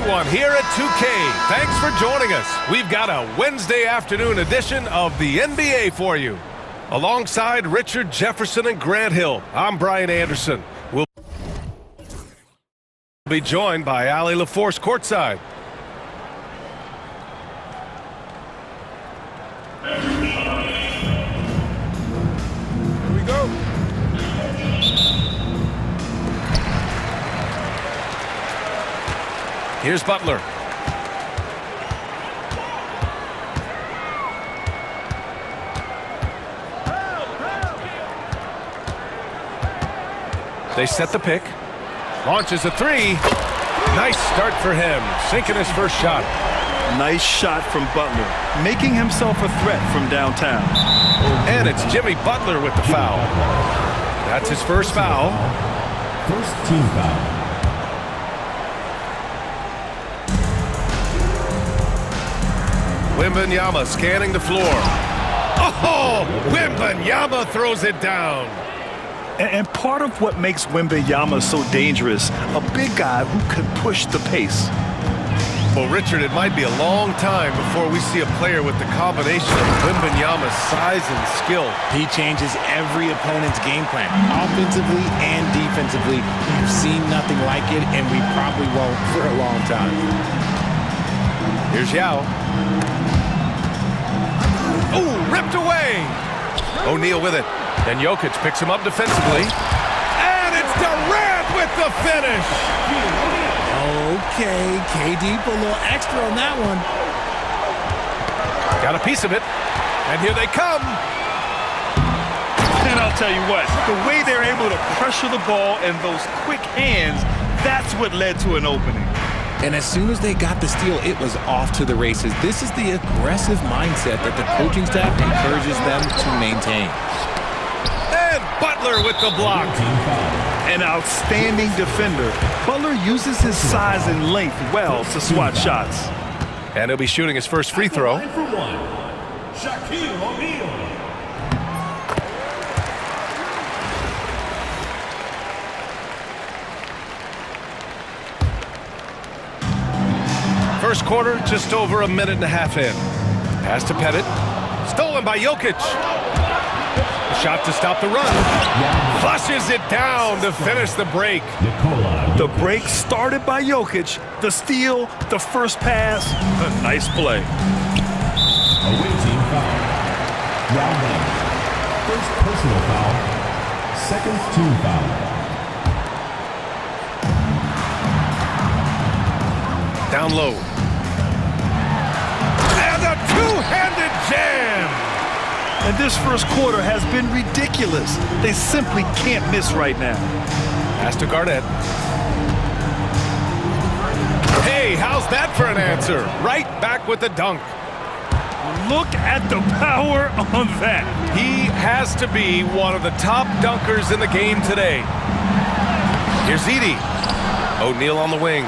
everyone here at 2K. Thanks for joining us. We've got a Wednesday afternoon edition of the NBA for you. Alongside Richard Jefferson and Grant Hill, I'm Brian Anderson. We'll be joined by Ali LaForce courtside. Here we go. Here's Butler. They set the pick. Launches a three. Nice start for him. Sinking his first shot. Nice shot from Butler, making himself a threat from downtown. And it's Jimmy Butler with the foul. That's his first foul. First team foul. Wembanyama scanning the floor. Oh! Wembanyama throws it down. And part of what makes Wembanyama so dangerous, a big guy who can push the pace. Well, Richard, it might be a long time before we see a player with the combination of Wembanyama's size and skill. He changes every opponent's game plan, offensively and defensively. You've seen nothing like it, and we probably won't for a long time. Here's Yao. Oh, ripped away. O'Neal with it. Then Jokic picks him up defensively. And it's Durant with the finish. Okay, KD put a little extra on that one. Got a piece of it. And here they come. And I'll tell you what, the way they're able to pressure the ball and those quick hands, that's what led to an opening. And as soon as they got the steal, it was off to the races. This is the aggressive mindset that the coaching staff encourages them to maintain. And Butler with the block. An outstanding defender. Butler uses his size and length well to swat shots. And he'll be shooting his first free throw. First quarter, just over a minute and a half in. Pass to Pettit. Stolen by Jokic. Shot to stop the run. Flushes it down to finish the break. The break started by Jokic. The steal, the first pass. A nice play. Away team foul. Round one. First personal foul. Second team foul. Down low. And a two-handed jam. And this first quarter has been ridiculous. They simply can't miss right now. Pass to Garnett. Hey, how's that for an answer? Right back with the dunk. Look at the power on that. He has to be one of the top dunkers in the game today. Here's Edey. O'Neal on the wing.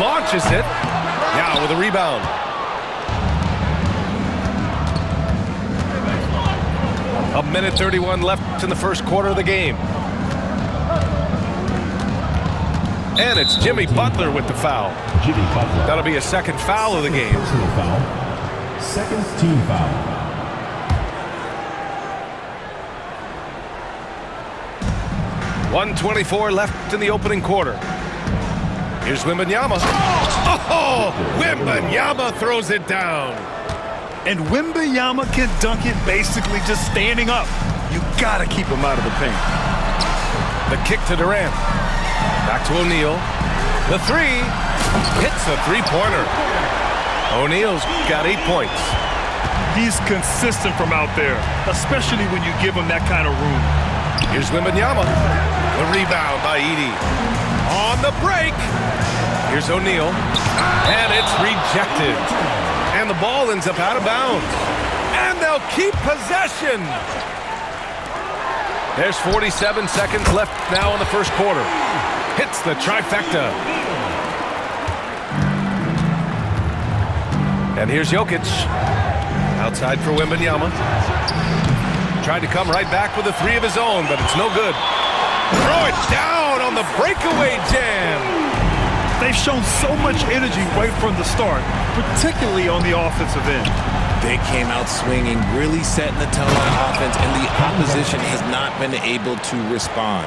Launches it. Now with a rebound. A minute 31 left in the first quarter of the game. And it's Jimmy Butler with the foul. Jimmy Butler. That'll be a second foul of the game. Personal foul. Second team foul. .124 left in the opening quarter. Here's Wembanyama. Oh! Wembanyama throws it down. And Wembanyama can dunk it basically just standing up. You gotta keep him out of the paint. The kick to Durant. Back to O'Neal. The three. Hits a three-pointer. O'Neal's got 8 points. He's consistent from out there, especially when you give him that kind of room. Here's Wembanyama. The rebound by Edey. On the break. Here's O'Neal. And it's rejected. And the ball ends up out of bounds. And they'll keep possession. There's 47 seconds left now in the first quarter. Hits the trifecta. And here's Jokic. Outside for Wembanyama. Tried to come right back with a three of his own, but it's no good. Throw it down on the breakaway jam. They've shown so much energy right from the start, particularly on the offensive end. They came out swinging, really setting the tone on offense, and the opposition has not been able to respond.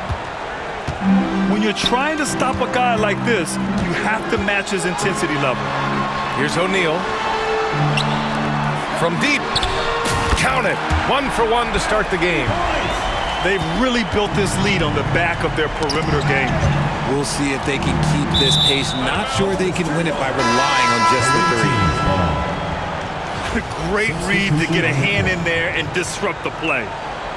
When you're trying to stop a guy like this, you have to match his intensity level. Here's O'Neal. From deep. Count it. 1 for 1 to start the game. They've really built this lead on the back of their perimeter game. We'll see if they can keep this pace. Not sure they can win it by relying on just the three. Great read to get a hand in there and disrupt the play.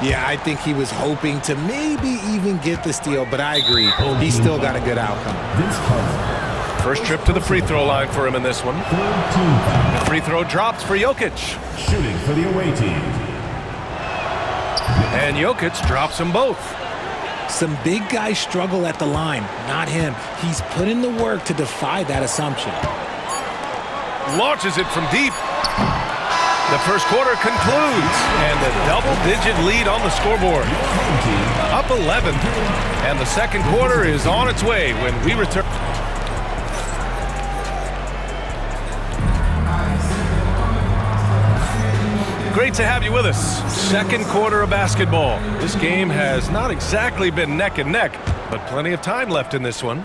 Yeah, I think he was hoping to maybe even get the steal, but I agree. He still got a good outcome. First trip to the free throw line for him in this one. The free throw drops for Jokic. Shooting for the away team. And Jokic drops them both. Some big guys struggle at the line, not him. He's put in the work to defy that assumption. Launches it from deep. The first quarter concludes, and the double-digit lead on the scoreboard. Up 11, and the second quarter is on its way when we return. Great to have you with us. Second quarter of basketball. This game has not exactly been neck and neck, but plenty of time left in this one.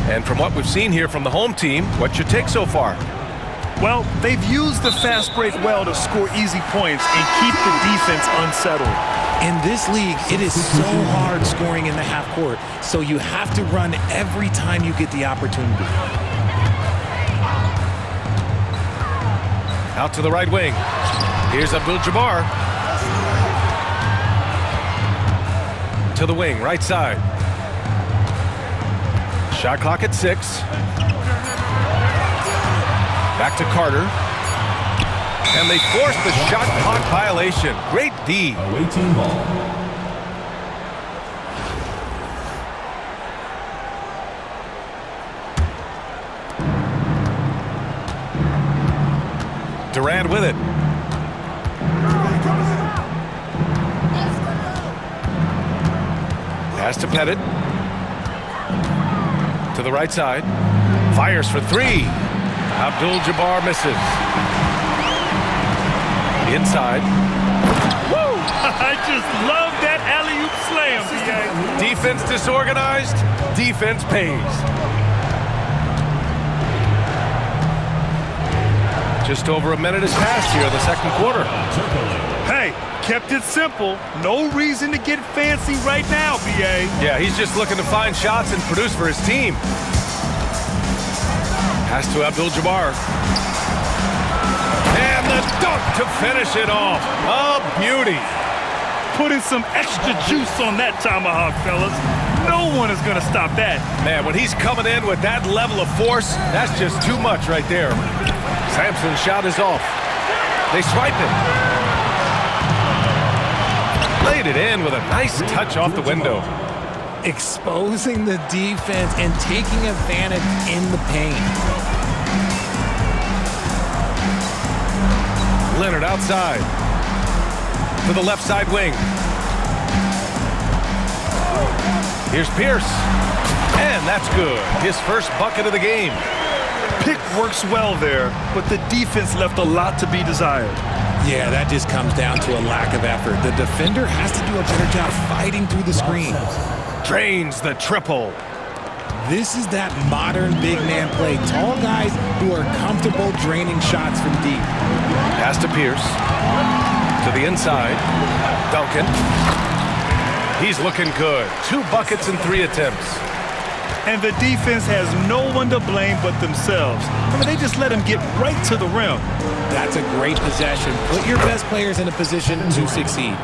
And from what we've seen here from the home team, what's your take so far? Well, they've used the fast break well to score easy points and keep the defense unsettled. In this league, it is so hard scoring in the half court, so you have to run every time you get the opportunity. Out to the right wing. Here's Abdul-Jabbar. To the wing, right side. Shot clock at 6. Back to Carter. And they forced the shot clock violation. Great D. Away team ball. Durant with it. Pass to Pettit. To the right side. Fires for 3. Abdul-Jabbar misses. Inside. Woo! I just love that alley-oop slam, BA. Defense disorganized. Defense pays. Just over a minute has passed here in the second quarter. Hey, kept it simple. No reason to get fancy right now, BA. Yeah, he's just looking to find shots and produce for his team. Pass to Abdul-Jabbar. And the dunk to finish it off. A beauty. Putting some extra juice on that tomahawk, fellas. No one is going to stop that. Man, when he's coming in with that level of force, that's just too much right there. Sampson's shot is off. They swipe it. Laid it in with a nice touch off the window. Exposing the defense and taking advantage in the paint. Leonard outside. To the left side wing. Here's Pierce. And that's good. His first bucket of the game. Pick works well there, but the defense left a lot to be desired. Yeah, that just comes down to a lack of effort. The defender has to do a better job fighting through the screen. Drains the triple. This is that modern big man play. Tall guys who are comfortable draining shots from deep. Pass to Pierce. To the inside. Duncan. He's looking good. 2 buckets in 3 attempts. And the defense has no one to blame but themselves. I mean, they just let him get right to the rim. That's a great possession. Put your best players in a position to succeed.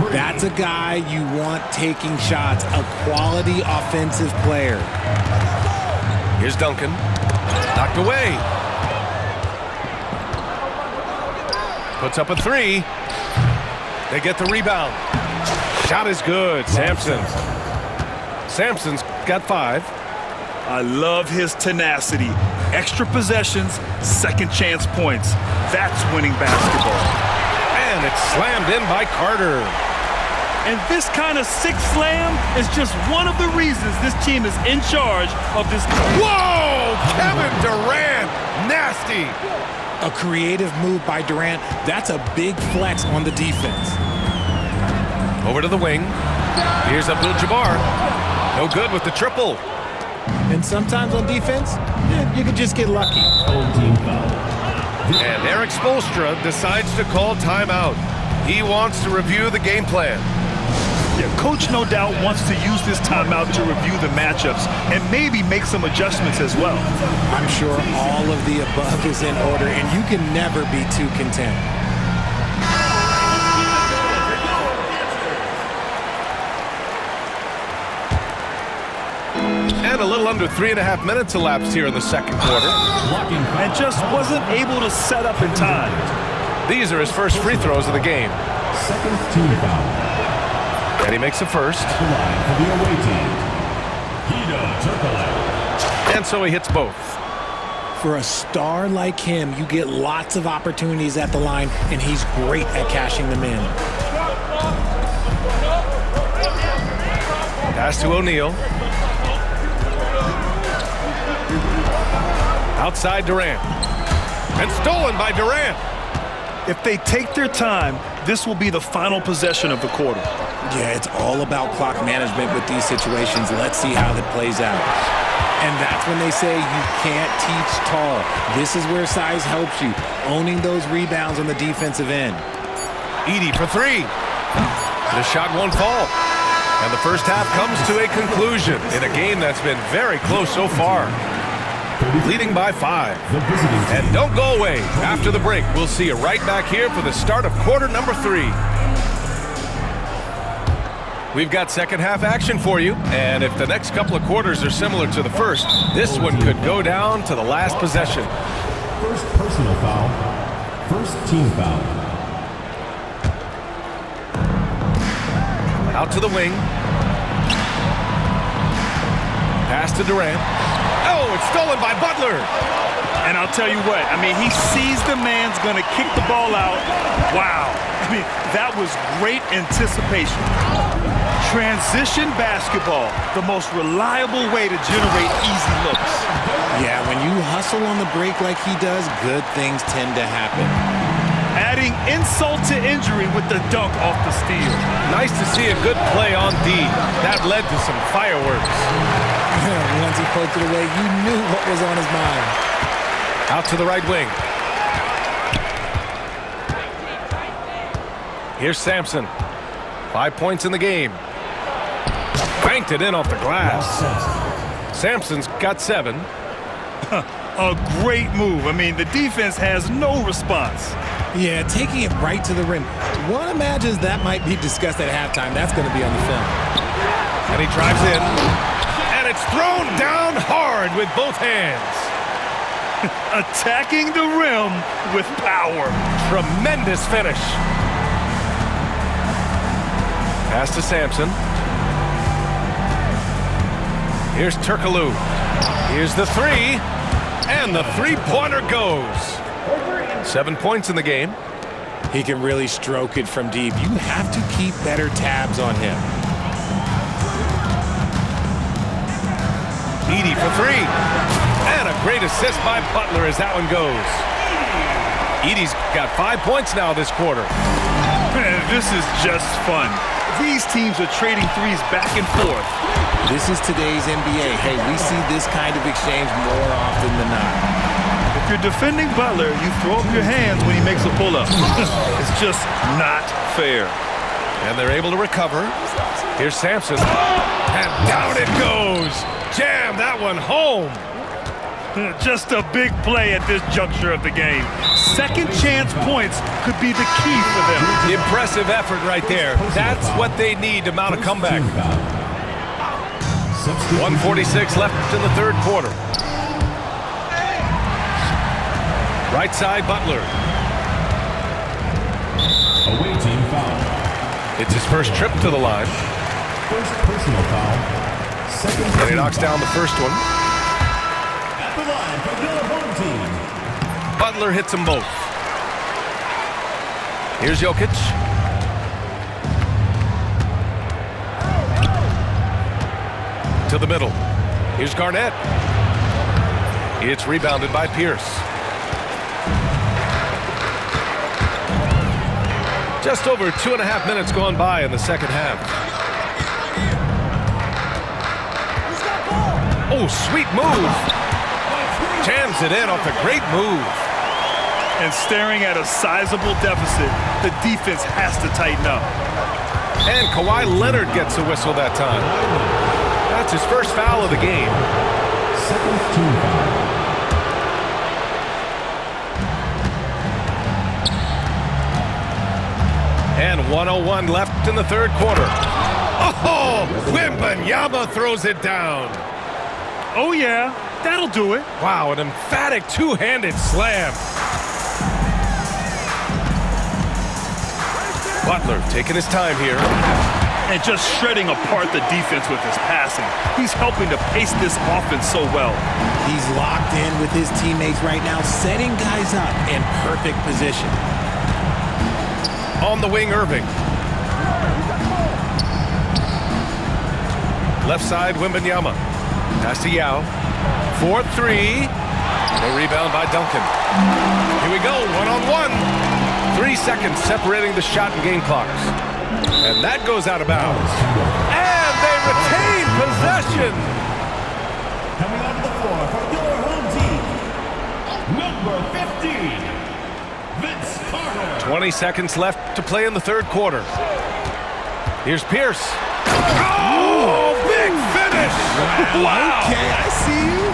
That's a guy you want taking shots, a quality offensive player. Here's Duncan. Knocked away. Puts up a 3. They get the rebound. Shot is good. Sampson's got 5. I love his tenacity. Extra possessions, second chance points. That's winning basketball. And it's slammed in by Carter. And this kind of sick slam is just one of the reasons this team is in charge of this. Whoa! Kevin Durant, nasty. A creative move by Durant. That's a big flex on the defense. Over to the wing. Here's Abdul-Jabbar. No good with the triple. And sometimes on defense, you can just get lucky. Team foul. And Eric Spoelstra decides to call timeout. He wants to review the game plan. Yeah, coach no doubt wants to use this timeout to review the matchups and maybe make some adjustments as well. I'm sure all of the above is in order, and you can never be too content. And a little under 3.5 minutes elapsed here in the second quarter. And just wasn't able to set up in time. These are his first free throws of the game. Second team foul. And he makes a first. At the line for the away team. Hedo Turkoglu. And so he hits both. For a star like him, you get lots of opportunities at the line, and he's great at cashing them in. Pass to O'Neal. Outside Durant. And stolen by Durant. If they take their time, this will be the final possession of the quarter. Yeah, it's all about clock management with these situations. Let's see how that plays out. And that's when they say you can't teach tall. This is where size helps you, owning those rebounds on the defensive end. Edey for three. The shot won't fall. And the first half comes to a conclusion in a game that's been very close so far. Leading by 5. And don't go away. After the break, we'll see you right back here for the start of quarter number 3. We've got second half action for you, and if the next couple of quarters are similar to the first, this one could go down to the last possession. First personal foul. First team foul. Out to the wing. Pass to Durant. Oh, it's stolen by Butler. And I'll tell you what, I mean, he sees the man's going to kick the ball out. Wow. I mean, that was great anticipation. Transition basketball, the most reliable way to generate easy looks. Yeah, when you hustle on the break like he does, good things tend to happen. Adding insult to injury with the dunk off the steal. Nice to see a good play on D. That led to some fireworks. Once he poked it away, you knew what was on his mind. Out to the right wing. Here's Sampson. 5 points in the game. Banked it in off the glass. Sampson's got 7. A great move. I mean, the defense has no response. Yeah, taking it right to the rim. One imagines that might be discussed at halftime. That's going to be on the film. And he drives in. And it's thrown down hard with both hands. Attacking the rim with power. Tremendous finish. Pass to Sampson. Here's Turkoglu. Here's the three. And the three-pointer goes. 7 points in the game. He can really stroke it from deep. You have to keep better tabs on him. Edey for 3. And a great assist by Butler as that one goes. Edey's got 5 points now this quarter. Man, this is just fun. These teams are trading threes back and forth. This is today's NBA. Hey, we see this kind of exchange more often than not. If you're defending Butler, you throw up your hands when he makes a pull-up. It's just not fair. And they're able to recover. Here's Sampson. And down it goes. Jam that one home. Just a big play at this juncture of the game. Second chance points could be the key for them. Impressive effort right there. That's what they need to mount a comeback. 1:46 left in the third quarter. Right side, Butler. Away team foul. It's his first trip to the line. First personal foul. Second And he team knocks foul. down the first one. At the line for the home team. Butler hits them both. Here's Jokic. To the middle. Here's Garnett. It's rebounded by Pierce. Just over 2.5 minutes gone by in the second half. Oh, sweet move. Jams it in off a great move. And staring at a sizable deficit, the defense has to tighten up. And Kawhi Leonard gets a whistle that time. That's his first foul of the game. Second team foul. And 1:01 left in the third quarter. Oh, Wembanyama throws it down. Oh, yeah, that'll do it. Wow, an emphatic two-handed slam. Butler taking his time here. And just shredding apart the defense with his passing. He's helping to pace this offense so well. He's locked in with his teammates right now, setting guys up in perfect position. On the wing, Irving. Left side, Wembanyama. Pass to Yao. 4-3. The rebound by Duncan. Here we go, one-on-one. 3 seconds separating the shot and game clocks. And that goes out of bounds. And they retain possession. Coming onto the floor for your home team, number 15, Vince Carter. 20 seconds left to play in the third quarter. Here's Pierce. Oh, big finish. Wow. Okay, I see you.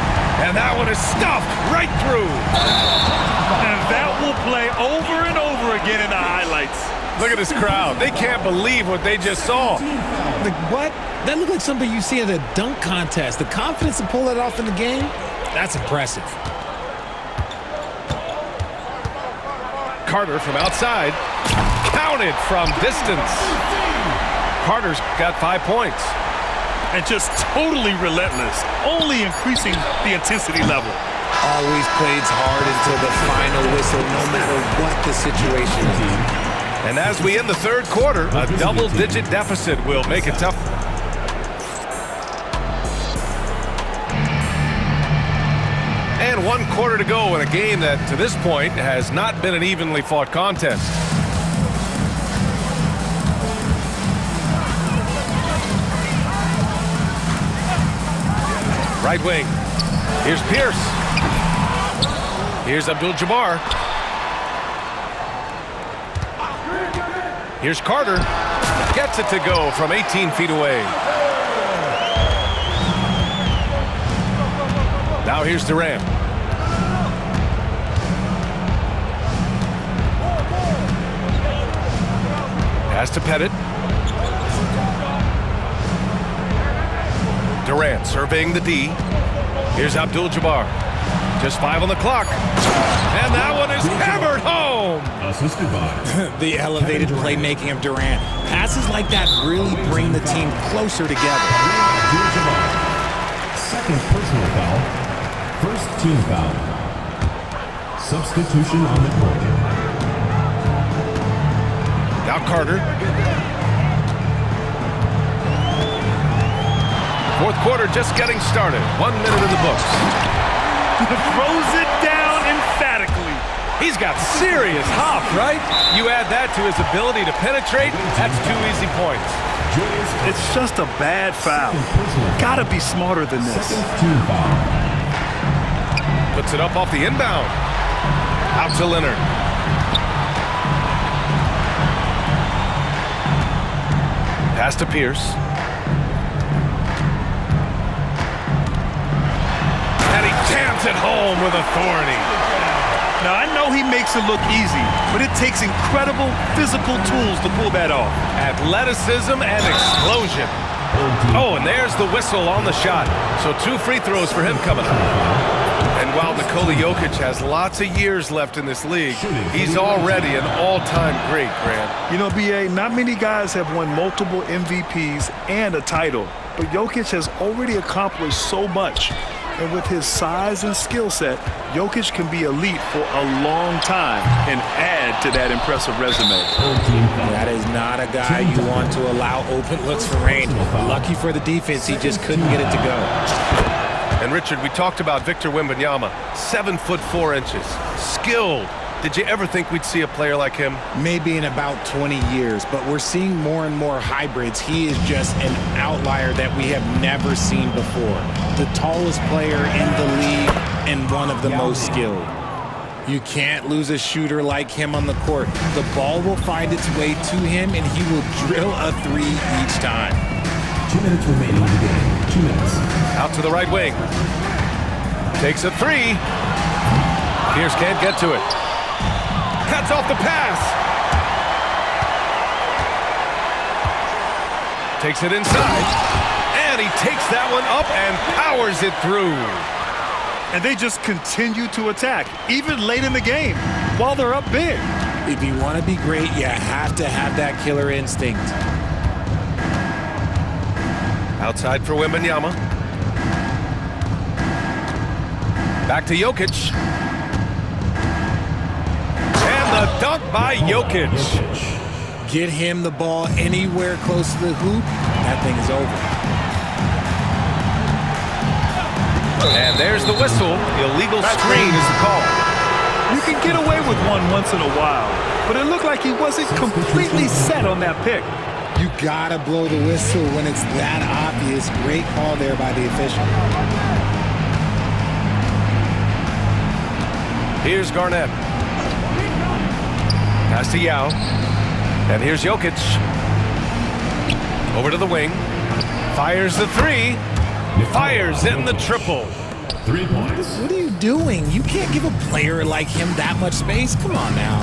And that one is stuffed right through. And that will play over and over again in the highlights. Look at this crowd. They can't believe what they just saw. Like, what? That looked like something you see at a dunk contest. The confidence to pull it off in the game, that's impressive. Carter from outside. Counted from distance. Carter's got 5 points. And just totally relentless, only increasing the intensity level. Always plays hard until the final whistle, no matter what the situation is. And as we end the third quarter, a double-digit deficit will make it tough. And 1 quarter to go in a game that, to this point, has not been an evenly fought contest. Right wing. Here's Pierce. Here's Abdul-Jabbar. Here's Carter. Gets it to go from 18 feet away. Now here's Durant. Pass to Pettit. Durant surveying the D. Here's Abdul-Jabbar. Just 5 on the clock. And that one is hammered home. Assisted by The elevated playmaking of Durant. Passes like that really bring the team closer together. second personal foul. First team foul. Substitution on the court. Now Carter. Fourth quarter just getting started. 1 minute in the books. Throws it down emphatically. He's got serious hop, right? You add that to his ability to penetrate, that's 2 easy points. It's just a bad foul. Gotta be smarter than this. Second team foul. Puts it up off the inbound. Out to Leonard. Pass to Pierce. And he jams it home with authority. Now, I know he makes it look easy, but it takes incredible physical tools to pull that off. Athleticism and explosion. Oh, and there's the whistle on the shot. So 2 free throws for him coming up. And while Nikola Jokic has lots of years left in this league, he's already an all-time great, Grant. You know, B.A., not many guys have won multiple MVPs and a title, but Jokic has already accomplished so much. And with his size and skill set, Jokic can be elite for a long time and add to that impressive resume. That is not a guy you want to allow open looks for range. Lucky for the defense, he just couldn't get it to go. And Richard, we talked about Victor Wembanyama, 7'4", skilled. Did you ever think we'd see a player like him? Maybe in about 20 years, but we're seeing more and more hybrids. He is just an outlier that we have never seen before. The tallest player in the league and one of the most skilled. You can't lose a shooter like him on the court. The ball will find its way to him, and he will drill a three each time. 2 minutes remaining in the game. 2 minutes. Out to the right wing. Takes a three. Pierce can't get to it. Cuts off the pass. Takes it inside. And he takes that one up and powers it through. And they just continue to attack, even late in the game, while they're up big. If you want to be great, you have to have that killer instinct. Outside for Wembanyama. Back to Jokic. And the dunk by Jokic. Get him the ball anywhere close to the hoop, that thing is over. And there's the whistle. Illegal screen is the call. You can get away with one once in a while, but it looked like he wasn't completely set on that pick. You gotta blow the whistle when it's that obvious. Great call there by the official. Here's Garnett. Pass to Yao. And here's Jokic. Over to the wing. Fires the three. Fires in the triple. 3 points. What are you doing? You can't give a player like him that much space. Come on now.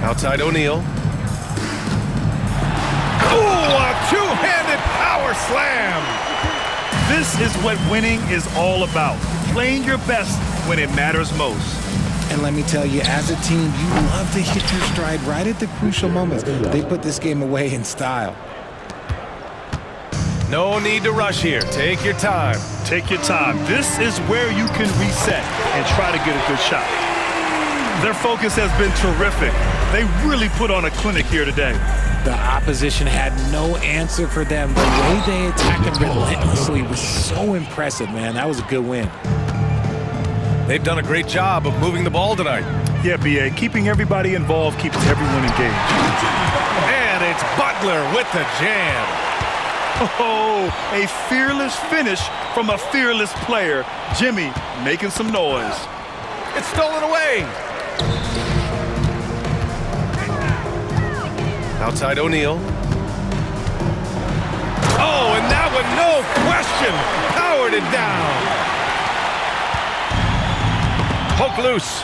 Outside O'Neal. Ooh, a two-handed power slam. This is what winning is all about. Playing your best when it matters most. And let me tell you, as a team, you love to hit your stride right at the crucial moments. They put this game away in style. No need to rush here. Take your time. Take your time. This is where you can reset and try to get a good shot. Their focus has been terrific. They really put on a clinic here today. The opposition had no answer for them. The way they attacked them relentlessly was so impressive, man. That was a good win. They've done a great job of moving the ball tonight. Yeah, B.A., keeping everybody involved keeps everyone engaged. And it's Butler with the jam. Oh, a fearless finish from a fearless player. Jimmy making some noise. It's stolen away. Outside O'Neal. Oh, and that one, no question, powered it down. Poke loose.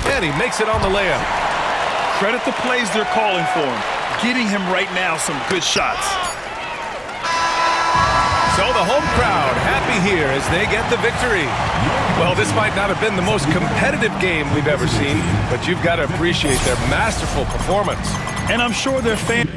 And he makes it on the layup. Credit the plays they're calling for him. Getting him right now some good shots. So the home crowd happy here as they get the victory. Well, this might not have been the most competitive game we've ever seen, but you've got to appreciate their masterful performance. And I'm sure their fans